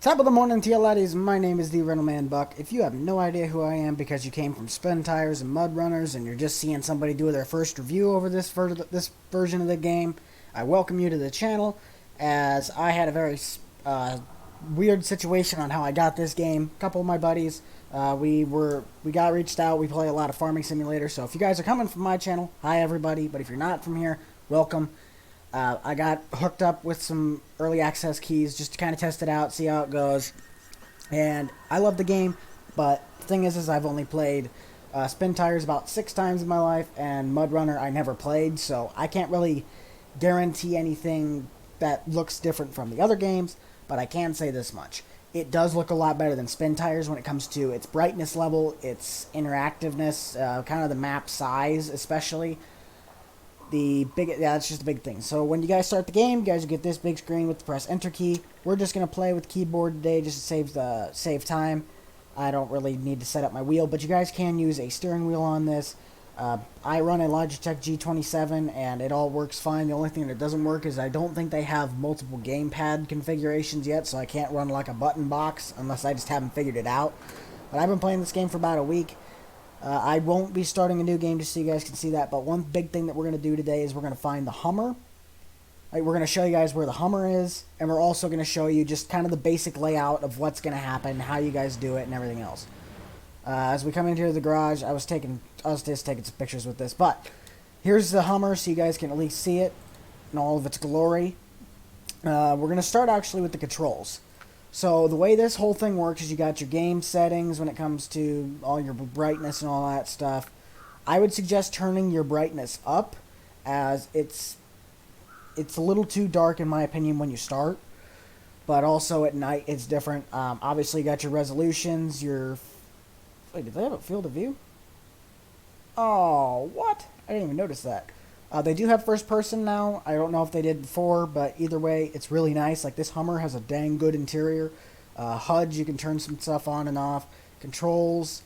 Top of the morning to you laddies, my name is the Rental Man Buck. If you have no idea who I am because you came from Spin Tires and Mud Runners and you're just seeing somebody do their first review over this version of the game, I welcome you to the channel as I had a very weird situation on how I got this game. A couple of my buddies, we got reached out, we play a lot of Farming Simulator, so if you guys are coming from my channel, hi everybody, but if you're not from here, welcome. I got hooked up with some early access keys just to kind of test it out, see how it goes. And I love the game, but the thing is I've only played Spin Tires about 6 times in my life, and Mud Runner I never played, so I can't really guarantee anything that looks different from the other games, but I can say this much. It does look a lot better than Spin Tires when it comes to its brightness level, its interactiveness, kind of the map size especially. That's just a big thing. So when you guys start the game, you guys get this big screen with the press enter key. We're just gonna play with keyboard today just to save time. I don't really need to set up my wheel, but you guys can use a steering wheel on this. I run a Logitech G27 and it all works fine. The only thing that doesn't work is I don't think they have multiple gamepad configurations yet, so I can't run like a button box unless I just haven't figured it out. But I've been playing this game for about a week. I won't be starting a new game just so you guys can see that, but one big thing that we're going to do today is we're going to find the HUMMER. We're going to show you guys where the HUMMER is, and we're also going to show you just kind of the basic layout of what's going to happen, how you guys do it, and everything else. As we come into the garage, I was just taking some pictures with this, but here's the HUMMER so you guys can at least see it in all of its glory. We're going to start actually with the controls. So the way this whole thing works is you got your game settings when it comes to all your brightness and all that stuff. I would suggest turning your brightness up as it's a little too dark in my opinion when you start, but also at night it's different. Obviously you got your resolutions, wait, did they have a field of view? Oh, what? I didn't even notice that. They do have first person now. I don't know if they did before, but either way, it's really nice. Like, this HUMMER has a dang good interior. HUD, you can turn some stuff on and off. Controls.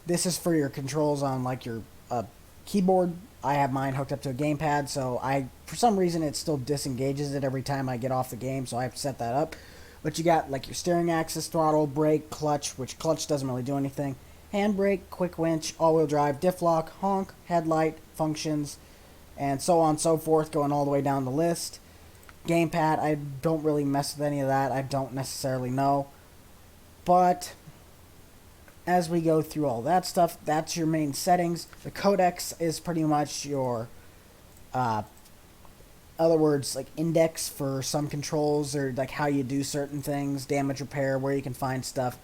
This is for your controls on, like, your keyboard. I have mine hooked up to a gamepad, so for some reason, it still disengages it every time I get off the game, so I have to set that up. But you got, like, your steering axis, throttle, brake, clutch, which clutch doesn't really do anything. Handbrake, quick winch, all-wheel drive, diff lock, honk, headlight, functions, and so on and so forth, going all the way down the list. Gamepad, I don't really mess with any of that. I don't necessarily know. But as we go through all that stuff, that's your main settings. The codex is pretty much your, other words, like index for some controls, or like how you do certain things, damage repair, where you can find stuff.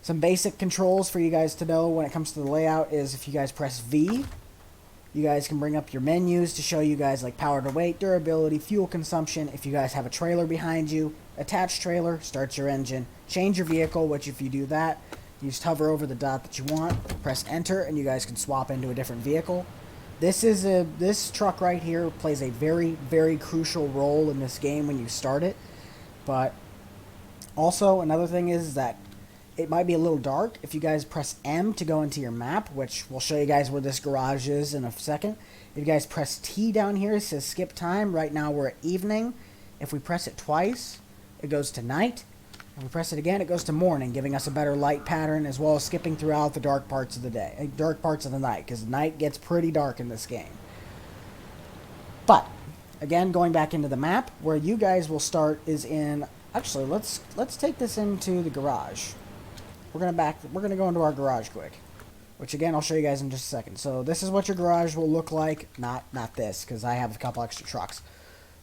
Some basic controls for you guys to know when it comes to the layout is if you guys press V, you guys can bring up your menus to show you guys like power to weight, durability, fuel consumption. If you guys have a trailer behind you, attach trailer, starts your engine, change your vehicle, which if you do that, you just hover over the dot that you want, press enter, and you guys can swap into a different vehicle. This truck right here plays a very, very crucial role in this game when you start it. But also another thing is that it might be a little dark. If you guys press M to go into your map, which we'll show you guys where this garage is in a second. If you guys press T down here, it says skip time. Right now we're at evening. If we press it twice, it goes to night. If we press it again, it goes to morning, giving us a better light pattern as well as skipping throughout the dark parts of the day, dark parts of the night, because night gets pretty dark in this game. But again, going back into the map, where you guys will start is in. Actually, let's take this into the garage. We're gonna go into our garage quick, which again I'll show you guys in just a second. So this is what your garage will look like. Not this, because I have a couple extra trucks.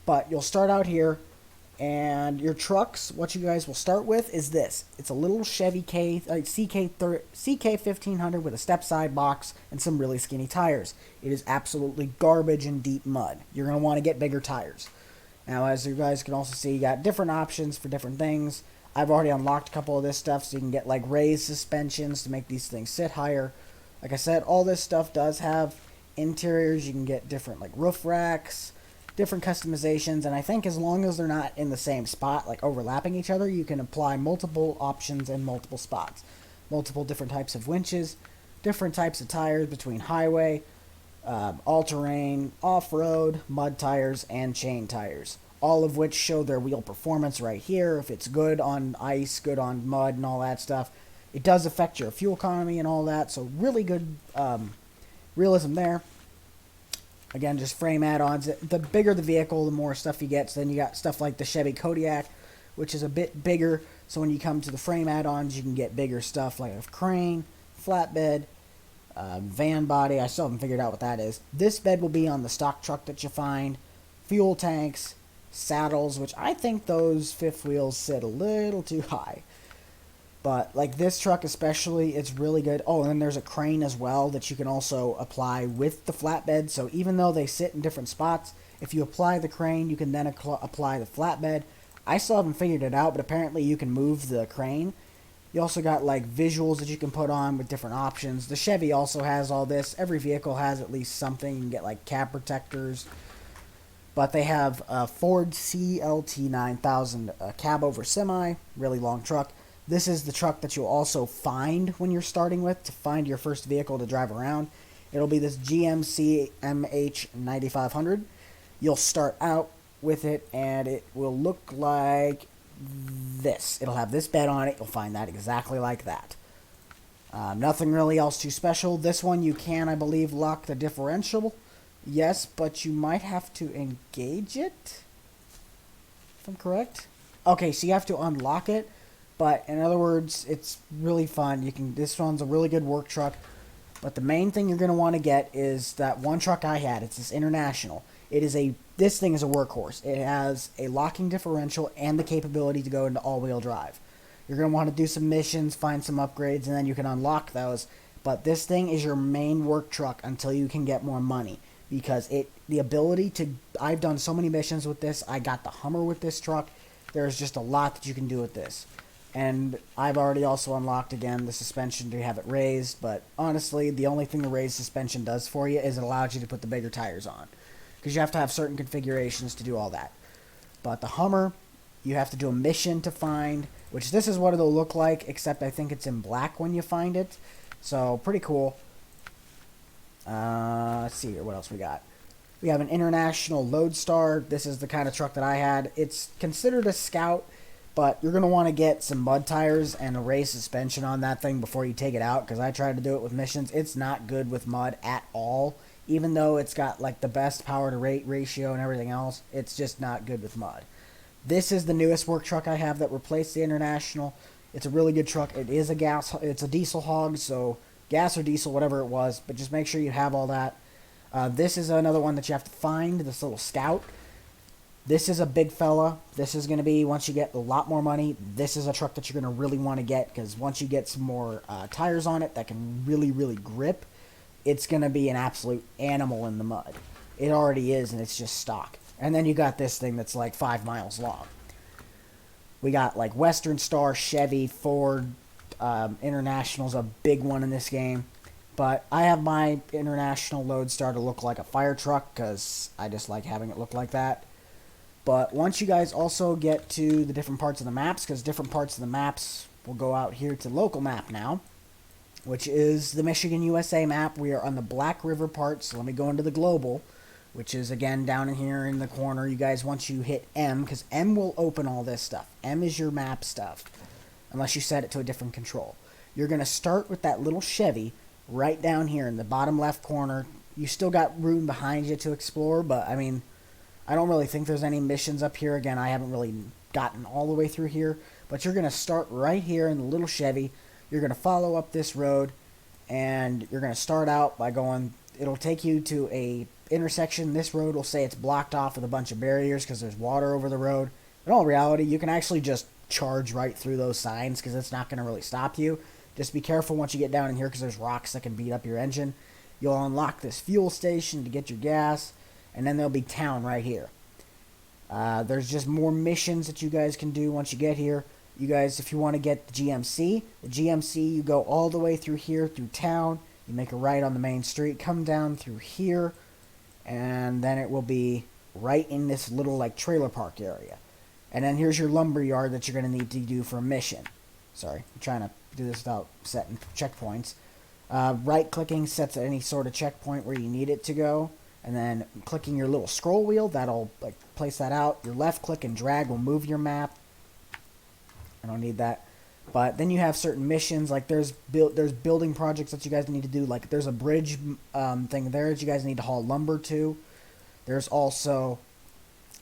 But you'll start out here, and your trucks, what you guys will start with is this. It's a little Chevy CK1500 with a step side box and some really skinny tires. It is absolutely garbage and deep mud. You're gonna want to get bigger tires. Now, as you guys can also see, you got different options for different things. I've already unlocked a couple of this stuff, so you can get like raised suspensions to make these things sit higher. Like I said, all this stuff does have interiors. You can get different like roof racks, different customizations, and I think as long as they're not in the same spot, like overlapping each other, you can apply multiple options in multiple spots. Multiple different types of winches, different types of tires between highway, all-terrain, off-road, mud tires, and chain tires. all of which show their wheel performance right here. If it's good on ice, good on mud, and all that stuff. It does affect your fuel economy and all that, so really good realism there. Again, just frame add-ons. The bigger the vehicle, the more stuff you get. So then you got stuff like the Chevy Kodiak, which is a bit bigger. So when you come to the frame add-ons, you can get bigger stuff like a crane, flatbed, van body. I still haven't figured out what that is. This bed will be on the stock truck that you find. Fuel tanks, saddles, which I think those fifth wheels sit a little too high. But like this truck especially, it's really good. Oh, and then there's a crane as well that you can also apply with the flatbed. So even though they sit in different spots, if you apply the crane, you can then apply the flatbed. I still haven't figured it out, but apparently you can move the crane. You also got like visuals that you can put on with different options. The Chevy also has all this. Every vehicle has at least something. You can get like cab protectors. But they have a Ford CLT 9000 cab over semi, really long truck. This is the truck that you'll also find when you're starting with to find your first vehicle to drive around. It'll be this GMC MH 9500. You'll start out with it and it will look like this. It'll have this bed on it. You'll find that exactly like that. Nothing really else too special. This one you can, I believe, lock the differential. Yes, but you might have to engage it, if I'm correct. Okay, so you have to unlock it. But in other words, it's really fun. This one's a really good work truck. But the main thing you're going to want to get is that one truck I had. It's this International. This thing is a workhorse. It has a locking differential and the capability to go into all-wheel drive. You're going to want to do some missions, find some upgrades, and then you can unlock those. But this thing is your main work truck until you can get more money. Because I've done so many missions with this. I got the Hummer with this truck. There's just a lot that you can do with this. And I've already also unlocked, again, the suspension to have it raised. But honestly, the only thing the raised suspension does for you is it allows you to put the bigger tires on. Because you have to have certain configurations to do all that. But the Hummer, you have to do a mission to find, which this is what it'll look like, except I think it's in black when you find it. So, pretty cool. Let's see here, what else we got? We have an International Lodestar. This is the kind of truck that I had. It's considered a Scout, but you're going to want to get some mud tires and a raised suspension on that thing before you take it out, because I tried to do it with missions. It's not good with mud at all. Even though it's got like the best power to weight ratio and everything else, it's just not good with mud. This is the newest work truck I have that replaced the International. It's a really good truck. It's a diesel hog, so gas or diesel, whatever it was, but just make sure you have all that. This is another one that you have to find, this little Scout. This is a big fella. This is going to be, once you get a lot more money, this is a truck that you're going to really want to get, because once you get some more tires on it that can really, really grip, it's going to be an absolute animal in the mud. It already is, and it's just stock. And then you got this thing that's like 5 miles long. We got like Western Star, Chevy, Ford, International's a big one in this game. But I have my International Lodestar to look like a fire truck, because I just like having it look like that. But once you guys also get to the different parts of the maps, because different parts of the maps will go out here to local map now, which is the Michigan, USA map. We are on the Black River part, so let me go into the global, which is, again, down in here in the corner. You guys, once you hit M, because M will open all this stuff. M is your map stuff, unless you set it to a different control. You're going to start with that little Chevy right down here in the bottom left corner. You still got room behind you to explore, but, I mean, I don't really think there's any missions up here. Again, I haven't really gotten all the way through here, but you're going to start right here in the little Chevy. You're going to follow up this road, and you're going to start out by going, it'll take you to a intersection. This road will say it's blocked off with a bunch of barriers because there's water over the road. In all reality, you can actually just charge right through those signs because it's not going to really stop you. Just be careful once you get down in here because there's rocks that can beat up your engine. You'll unlock this fuel station to get your gas, and then there'll be town right here. There's just more missions that you guys can do once you get here. You guys, if you want to get the GMC, you go all the way through here, through town. You make a right on the main street, come down through here, and then it will be right in this little, like, trailer park area. And then here's your lumber yard that you're going to need to do for a mission. Sorry, I'm trying to do this without setting checkpoints. Right-clicking sets any sort of checkpoint where you need it to go. and then clicking your little scroll wheel, that'll like place that out. Your left click and drag will move your map. I don't need that. But then you have certain missions, like there's building projects that you guys need to do. Like there's a bridge thing there that you guys need to haul lumber to. There's also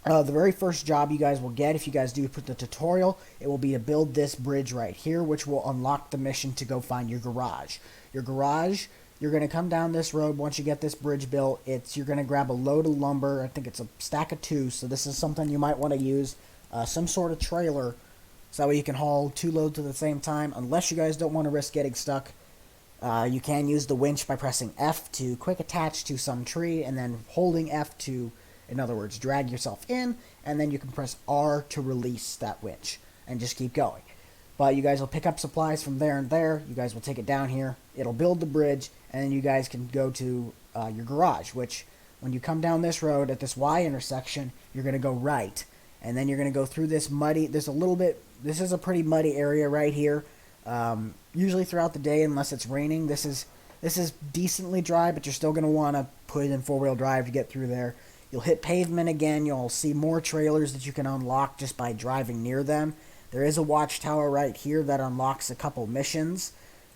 the very first job you guys will get if you guys do put the tutorial. It will be to build this bridge right here, which will unlock the mission to go find your garage. Your garage, you're going to come down this road once you get this bridge built. You're going to grab a load of lumber. I think it's a stack of 2, so this is something you might want to use. Some sort of trailer. So that way you can haul 2 loads at the same time. Unless you guys don't want to risk getting stuck, you can use the winch by pressing F to quick attach to some tree, and then holding F to, in other words, drag yourself in, and then you can press R to release that winch, and just keep going. But you guys will pick up supplies from there and there. You guys will take it down here. It'll build the bridge, and then you guys can go to your garage, which when you come down this road at this Y intersection, you're going to go right. And then you're going to go through this muddy, this is a pretty muddy area right here. Usually throughout the day, unless it's raining, this is decently dry, but you're still going to want to put it in 4-wheel drive to get through there. You'll hit pavement again. You'll see more trailers that you can unlock just by driving near them. There is a watchtower right here that unlocks a couple missions,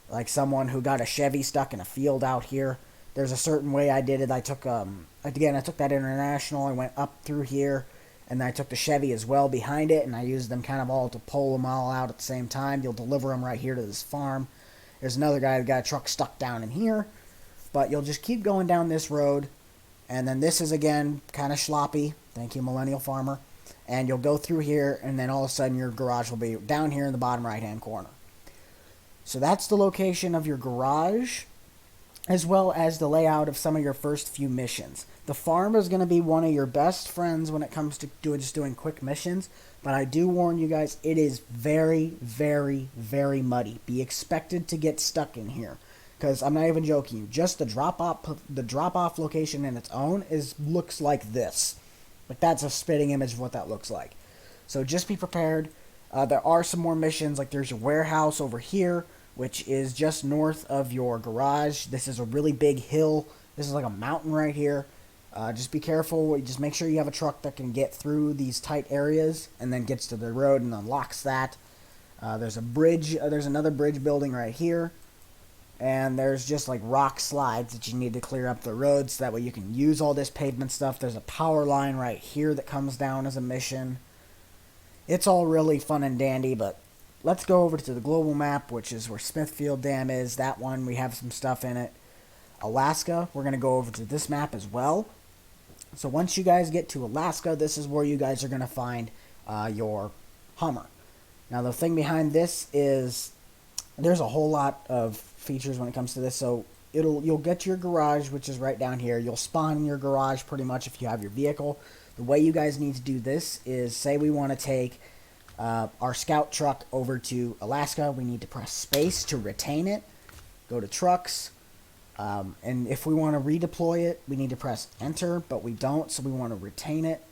like someone who got a Chevy stuck in a field out here. There's a certain way I did it. I took that International. I went up through here. And I took the Chevy as well behind it, and I used them kind of all to pull them all out at the same time. You'll deliver them right here to this farm. There's another guy that got a truck stuck down in here. But you'll just keep going down this road. And then this is, again, kind of sloppy. Thank you, Millennial Farmer. And you'll go through here, and then all of a sudden your garage will be down here in the bottom right-hand corner. So that's the location of your garage, as well as the layout of some of your first few missions. The farm is going to be one of your best friends when it comes to doing quick missions, but I do warn you guys, it is very, very, very muddy. Be expected to get stuck in here, because I'm not even joking you. Just the drop-off location in its own looks like this. Like that's a spitting image of what that looks like. So just be prepared. There are some more missions, like there's your warehouse over here, which is just north of your garage. This is a really big hill. This is like a mountain right here. Just be careful. Just make sure you have a truck that can get through these tight areas and then gets to the road and unlocks that. There's a bridge. There's another bridge building right here. And there's just like rock slides that you need to clear up the road so that way you can use all this pavement stuff. There's a power line right here that comes down as a mission. It's all really fun and dandy, but let's go over to the global map, which is where Smithfield Dam is. That one, we have some stuff in it. Alaska, we're going to go over to this map as well. So once you guys get to Alaska, this is where you guys are going to find your Hummer. Now the thing behind this is there's a whole lot of features when it comes to this. So you'll get your garage, which is right down here. You'll spawn in your garage pretty much if you have your vehicle. The way you guys need to do this is, say we want to take our scout truck over to Alaska. We need to press space to retain it. Go to trucks. And if we want to redeploy it, we need to press enter, but we don't, so we want to retain it.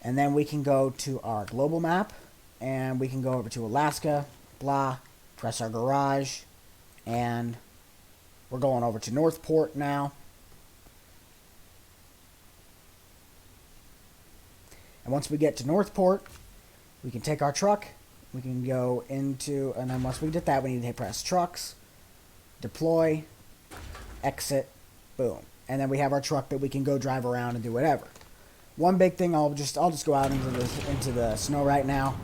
And then we can go to our global map, and we can go over to Alaska, blah, press our garage, and we're going over to Northport now. And once we get to Northport, we can take our truck, we can go into, and then once we get that, we need to press trucks, deploy, exit, boom. And then we have our truck that we can go drive around and do whatever. One big thing, I'll just go out into the snow right now.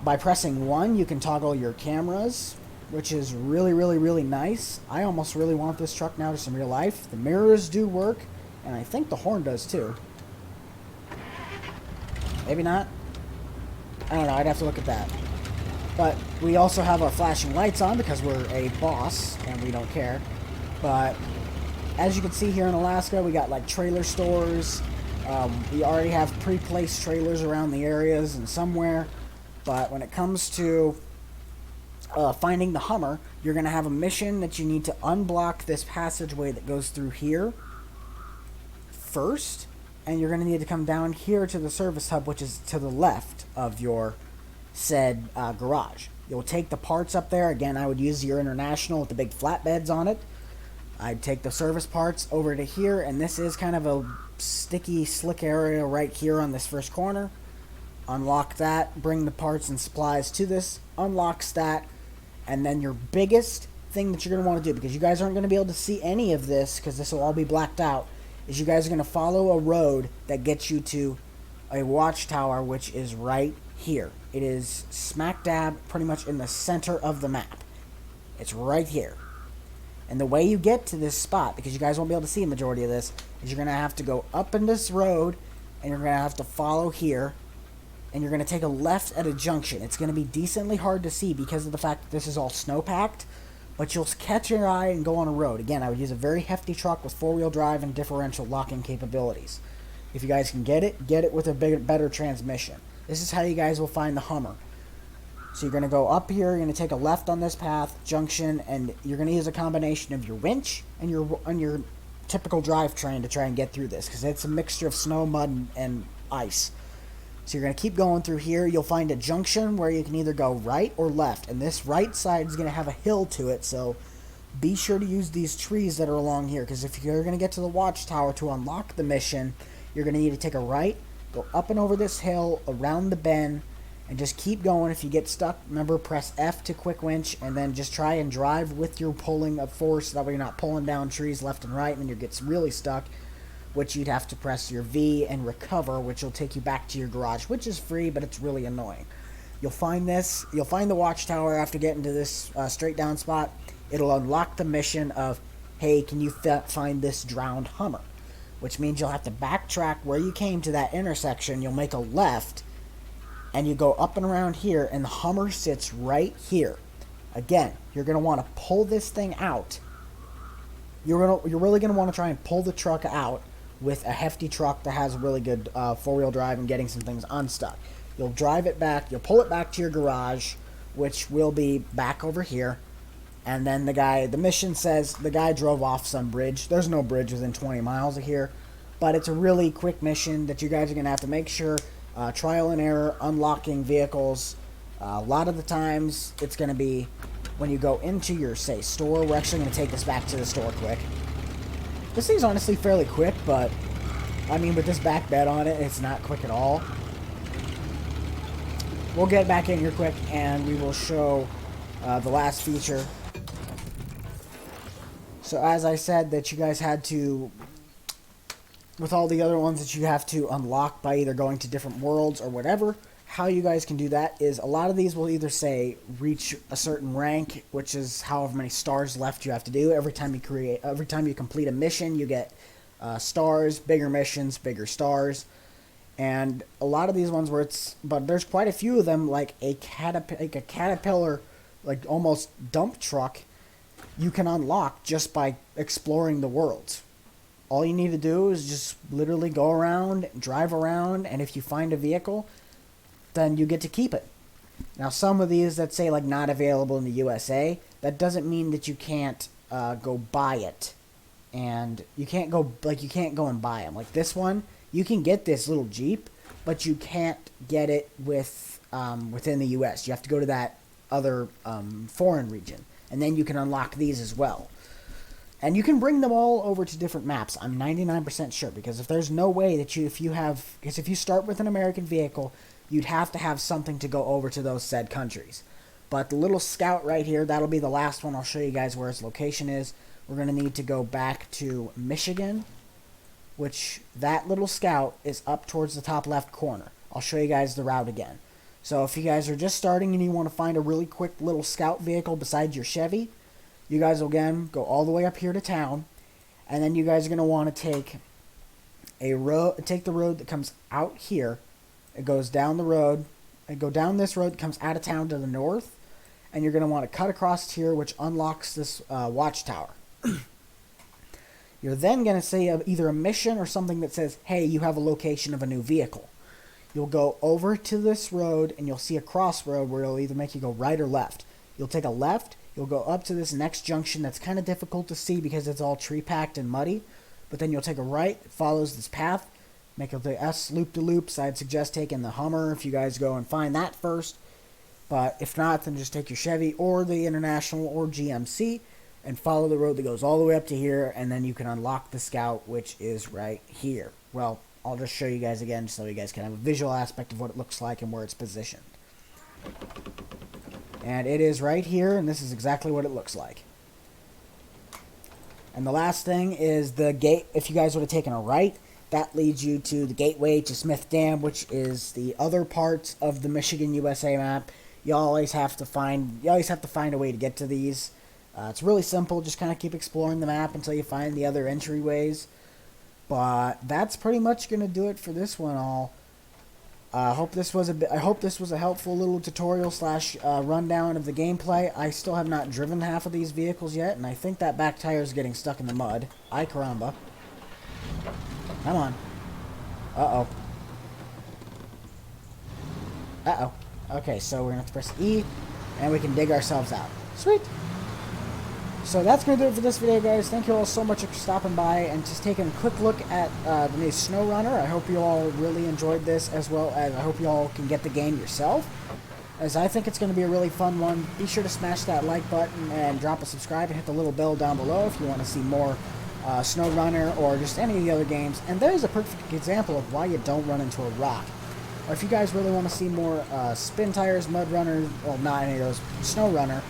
By pressing 1, you can toggle your cameras, which is really, really, really nice. I almost really want this truck now just in real life. The mirrors do work, and I think the horn does too. Maybe not. I don't know, I'd have to look at that. But we also have our flashing lights on because we're a boss and we don't care. But as you can see here in Alaska, we got like trailer stores. We already have pre-placed trailers around the areas and somewhere. But when it comes to finding the Hummer, you're going to have a mission that you need to unblock this passageway that goes through here first. And you're going to need to come down here to the service hub, which is to the left of your said garage. You'll take the parts up there. Again, I would use your International with the big flatbeds on it. I'd take the service parts over to here, and this is kind of a sticky, slick area right here on this first corner. Unlock that, bring the parts and supplies to this, unlocks that, and then your biggest thing that you're going to want to do, because you guys aren't going to be able to see any of this because this will all be blacked out, is you guys are going to follow a road that gets you to a watchtower, which is right here. It is smack dab pretty much in the center of the map. It's right here. And the way you get to this spot, because you guys won't be able to see a majority of this, is you're going to have to go up in this road, and you're going to have to follow here, and you're going to take a left at a junction. It's going to be decently hard to see because of the fact that this is all snow-packed, but you'll catch your eye and go on a road. Again, I would use a very hefty truck with four-wheel drive and differential locking capabilities. If you guys can get it with a better transmission. This is how you guys will find the Hummer. So you're going to go up here, you're going to take a left on this path, junction, and you're going to use a combination of your winch and your typical drivetrain to try and get through this, because it's a mixture of snow, mud, and ice. So you're going to keep going through here. You'll find a junction where you can either go right or left, and this right side is going to have a hill to it, so be sure to use these trees that are along here, because if you're going to get to the watchtower to unlock the mission, you're going to need to take a right, go up and over this hill, around the bend, and just keep going. If you get stuck, remember, press F to quick winch, and then just try and drive with your pulling of force. That way you're not pulling down trees left and right, and then you get really stuck, which you'd have to press your V and recover, which will take you back to your garage, which is free, but it's really annoying. You'll find the watchtower after getting to this straight down spot. It'll unlock the mission of, hey, can you find this drowned Hummer? Which means you'll have to backtrack where you came to that intersection. You'll make a left, and you go up and around here, and the Hummer sits right here. Again, you're going to want to pull this thing out. You're really going to want to try and pull the truck out with a hefty truck that has really good four-wheel drive and getting some things unstuck. You'll drive it back, you'll pull it back to your garage, which will be back over here, and then the mission says the guy drove off some bridge. There's no bridge within 20 miles of here, but it's a really quick mission that you guys are going to have to make sure, trial and error, unlocking vehicles. A lot of the times, it's going to be when you go into your, say, store. We're actually going to take this back to the store quick. This thing's honestly fairly quick, but, I mean, with this back bed on it, it's not quick at all. We'll get back in here quick, and we will show the last feature. So, as I said, that you guys had to, with all the other ones that you have to unlock by either going to different worlds or whatever, how you guys can do that is a lot of these will either say reach a certain rank, which is however many stars left you have to do. Every time you complete a mission, you get stars, bigger missions, bigger stars. And a lot of these ones but there's quite a few of them, like a Caterpillar, like almost dump truck, you can unlock just by exploring the world. All you need to do is just literally go around, drive around, and if you find a vehicle, then you get to keep it. Now, some of these that say like not available in the USA, that doesn't mean that you can't go buy it, and you can't go and buy them. Like this one, you can get this little Jeep, but you can't get it within the US. You have to go to that other foreign region, and then you can unlock these as well. And you can bring them all over to different maps. I'm 99% sure, because if there's no way that if you start with an American vehicle, you'd have to have something to go over to those said countries. But the little scout right here, that'll be the last one. I'll show you guys where its location is. We're going to need to go back to Michigan, which that little scout is up towards the top left corner. I'll show you guys the route again. So if you guys are just starting and you want to find a really quick little scout vehicle besides your Chevy, you guys will again go all the way up here to town, and then you guys are going to want to take the road that comes out here. It goes down the road, and go down this road that comes out of town to the north, and you're going to want to cut across here, which unlocks this watchtower. You're then going to see either a mission or something that says, hey, you have a location of a new vehicle. You'll go over to this road, and you'll see a crossroad where it'll either make you go right or left. You'll take a left, you'll go up to this next junction that's kind of difficult to see because it's all tree-packed and muddy, but then you'll take a right, it follows this path, make the S loop-de-loops. I'd suggest taking the Hummer if you guys go and find that first, but if not, then just take your Chevy or the International or GMC, and follow the road that goes all the way up to here, and then you can unlock the scout, which is right here. Well, I'll just show you guys again so you guys can have a visual aspect of what it looks like and where it's positioned. And it is right here, and this is exactly what it looks like. And the last thing is the gate. If you guys would have taken a right, that leads you to the gateway to Smith Dam, which is the other parts of the Michigan, USA map. You always have to find a way to get to these. It's really simple. Just kind of keep exploring the map until you find the other entryways. But that's pretty much going to do it for this one all. I hope this was a helpful little tutorial slash rundown of the gameplay. I still have not driven half of these vehicles yet, and I think that back tire is getting stuck in the mud. Ay caramba. Come on. Uh-oh. Uh-oh. Okay, so we're going to have to press E, and we can dig ourselves out. Sweet. So that's going to do it for this video, guys. Thank you all so much for stopping by and just taking a quick look at the new Snowrunner. I hope you all really enjoyed this, as well as I hope you all can get the game yourself, as I think it's going to be a really fun one. Be sure to smash that like button and drop a subscribe and hit the little bell down below if you want to see more Snowrunner or just any of the other games. And there's a perfect example of why you don't run into a rock. Or if you guys really want to see more spin tires, mud runners, well, not any of those, Snowrunner,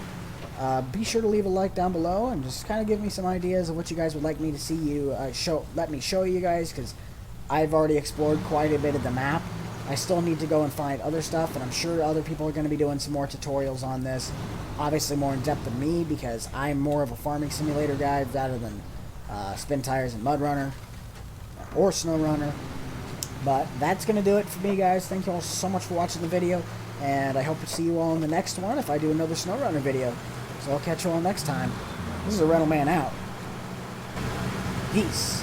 be sure to leave a like down below and just kind of give me some ideas of what you guys would like me to see you let me show you guys, because I've already explored quite a bit of the map. I still need to go and find other stuff, and I'm sure other people are going to be doing some more tutorials on this, obviously more in depth than me, because I'm more of a farming simulator guy rather than spin tires and mud runner or Snowrunner. But that's going to do it for me, guys. Thank you all so much for watching the video, and I hope to see you all in the next one if I do another Snowrunner video. So I'll catch you all next time. This is a Rental Man out. Peace.